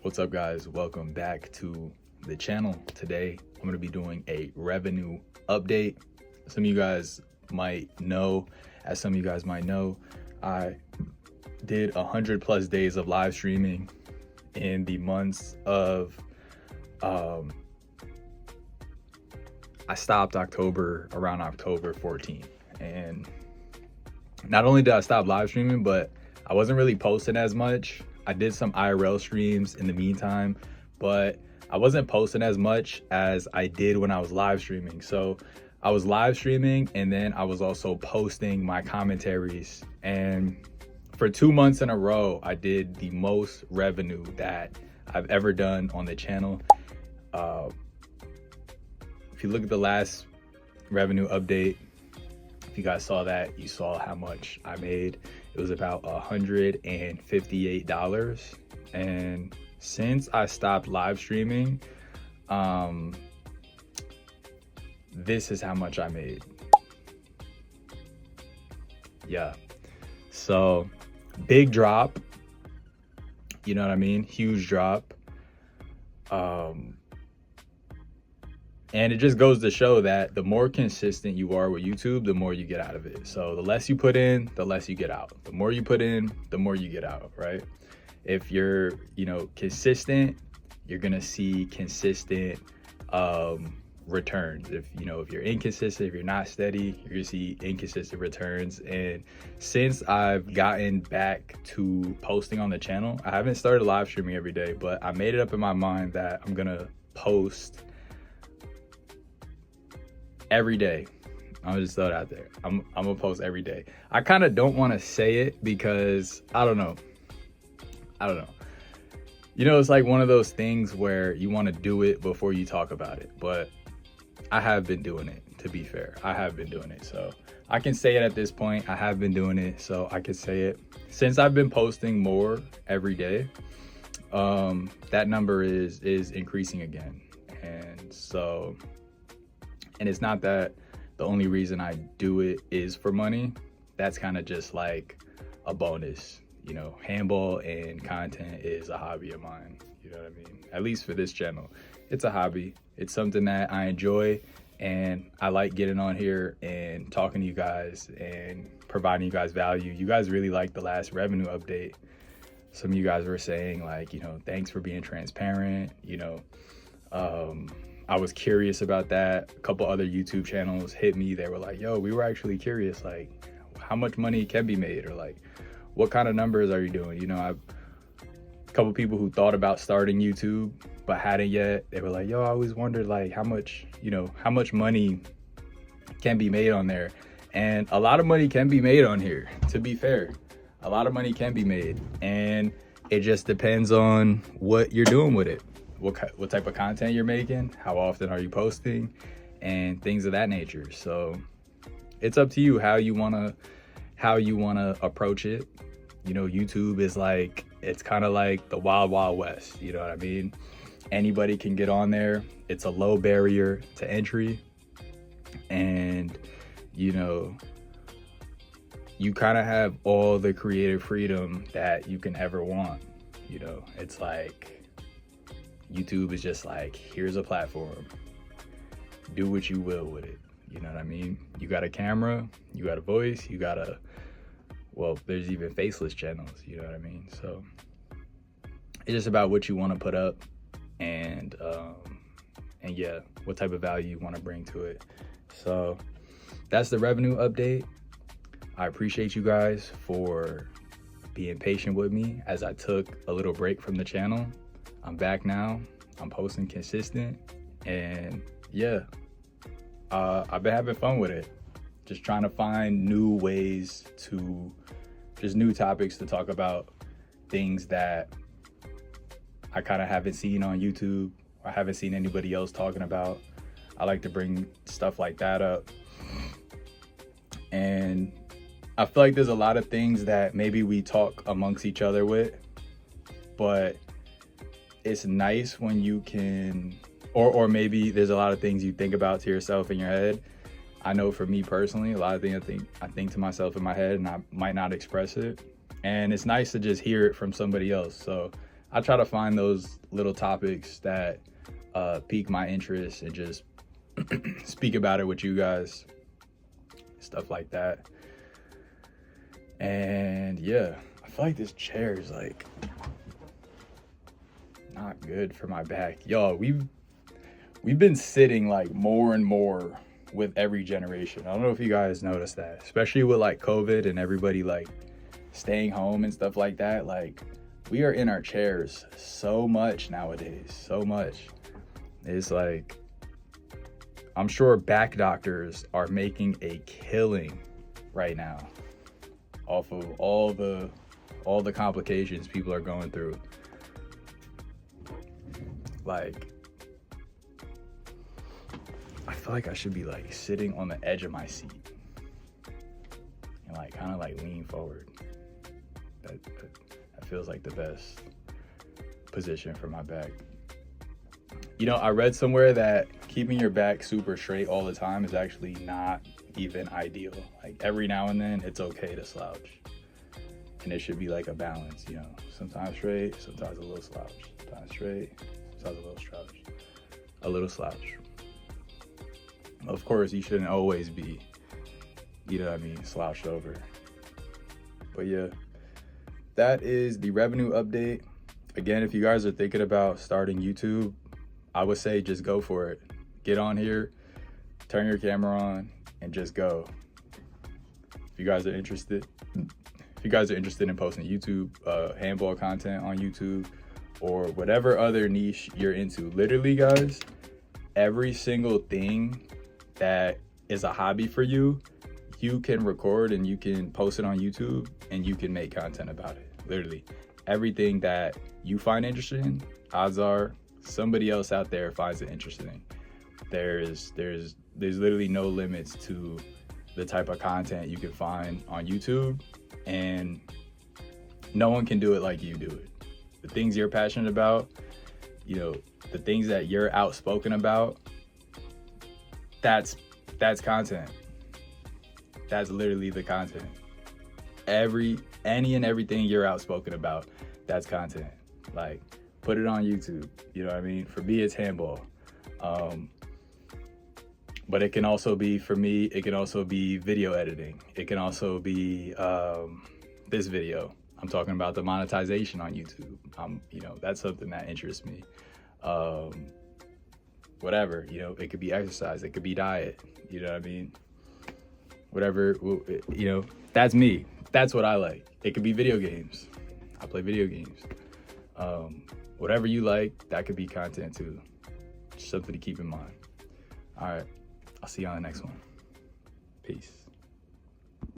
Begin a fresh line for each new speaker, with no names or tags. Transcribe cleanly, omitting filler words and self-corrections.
What's up, guys? Welcome back to the channel. Today I'm going to be doing a revenue update. Some of you guys might know, I did 100+ days of live streaming in the months of I stopped around October 14th, and not only did I stop live streaming, but I wasn't really posting as much. I did some IRL streams in the meantime, but I wasn't posting as much as I did when I was live streaming. So I was live streaming, and then I was also posting my commentaries. And for 2 months in a row, I did the most revenue that I've ever done on the channel. If you look at the last revenue update, if you guys saw that, you saw how much I made. It was about $158. And since I stopped live streaming, this is how much I made. Yeah. So big drop. You know what I mean? Huge drop. And it just goes to show that the more consistent you are with YouTube, the more you get out of it. So the less you put in, the less you get out. The more you put in, the more you get out, right? If you're, consistent, you're gonna see consistent returns. If you're inconsistent, if you're not steady, you're gonna see inconsistent returns. And since I've gotten back to posting on the channel, I haven't started live streaming every day, but I made it up in my mind that I'm gonna post every day. I'm just throw it out there. I'm gonna post every day. I kind of don't want to say it because I don't know. It's like one of those things where you want to do it before you talk about it. But I have been doing it, to be fair. I have been doing it. So I can say it at this point. I have been doing it, so I can say it. Since I've been posting more every day, that number is increasing again. And it's not that the only reason I do it is for money. That's kind of just like a bonus. Handball and content is a hobby of mine. You know what I mean? At least for this channel, it's a hobby. It's something that I enjoy, and I like getting on here and talking to you guys and providing you guys value. You guys really liked the last revenue update. Some of you guys were saying like, thanks for being transparent. I was curious about that. A couple other YouTube channels hit me. They were like, yo, we were actually curious, like how much money can be made, or like what kind of numbers are you doing? I've a couple people who thought about starting YouTube but hadn't yet. They were like, yo, I always wondered like how much money can be made on there. And a lot of money can be made on here, to be fair. A lot of money can be made, and it just depends on what you're doing with it. What type of content you're making, how often are you posting, and things of that nature. So it's up to you how you wanna approach it. YouTube is like, it's kind of like the wild west. You know what I mean? Anybody can get on there. It's a low barrier to entry, and you kind of have all the creative freedom that you can ever want. It's like YouTube is just like, here's a platform, do what you will with it. You know what I mean? You got a camera, you got a voice, there's even faceless channels, you know what I mean? So it's just about what you want to put up, and yeah, what type of value you want to bring to it. So that's the revenue update. I appreciate you guys for being patient with me as I took a little break from the channel. I'm back now. I'm posting consistent, and yeah, I've been having fun with it. Just trying to find new topics to talk about, things that I kind of haven't seen on YouTube or haven't seen anybody else talking about. I like to bring stuff like that up. And I feel like there's a lot of things that maybe we talk amongst each other with, but it's nice when you can, or maybe there's a lot of things you think about to yourself in your head. I know for me personally, a lot of things I think to myself in my head, and I might not express it. And it's nice to just hear it from somebody else. So I try to find those little topics that pique my interest and just speak about it with you guys, stuff like that. And yeah, I feel like this chair is like not good for my back. Y'all, we've been sitting like more and more with every generation. I don't know if you guys noticed that, especially with like COVID and everybody like staying home and stuff like that. Like, we are in our chairs so much nowadays, so much. It's like, I'm sure back doctors are making a killing right now off of all the complications people are going through. Like, I feel like I should be like sitting on the edge of my seat and like kind of like lean forward. That feels like the best position for my back. You know, I read somewhere that keeping your back super straight all the time is actually not even ideal. Like, every now and then it's okay to slouch, and it should be like a balance, you know, sometimes straight, sometimes a little slouch, sometimes straight, sometimes a little slouch. Of course, you shouldn't always be, you know what I mean, slouched over. But yeah, that is the revenue update. Again, if you guys are thinking about starting YouTube, I would say just go for it. Get on here, turn your camera on, and just go. If you guys are interested in posting YouTube, handball content on YouTube, or whatever other niche you're into, literally, guys, every single thing that is a hobby for you, you can record and you can post it on YouTube and you can make content about it. Literally, everything that you find interesting, odds are somebody else out there finds it interesting. There's literally no limits to the type of content you can find on YouTube, and no one can do it like you do it. The things you're passionate about, you know, the things that you're outspoken about, that's content. That's literally the content. Any and everything you're outspoken about, that's content. Like, put it on YouTube, you know what I mean? For me, it's handball. But it can also be, for me, it can also be video editing. It can also be this video. I'm talking about the monetization on YouTube. You know, that's something that interests me. Whatever, you know, it could be exercise, it could be diet, you know what I mean? Whatever, you know, that's me. That's what I like. It could be video games. I play video games. Whatever you like, that could be content too. Just something to keep in mind. All right, I'll see you on the next one. Peace.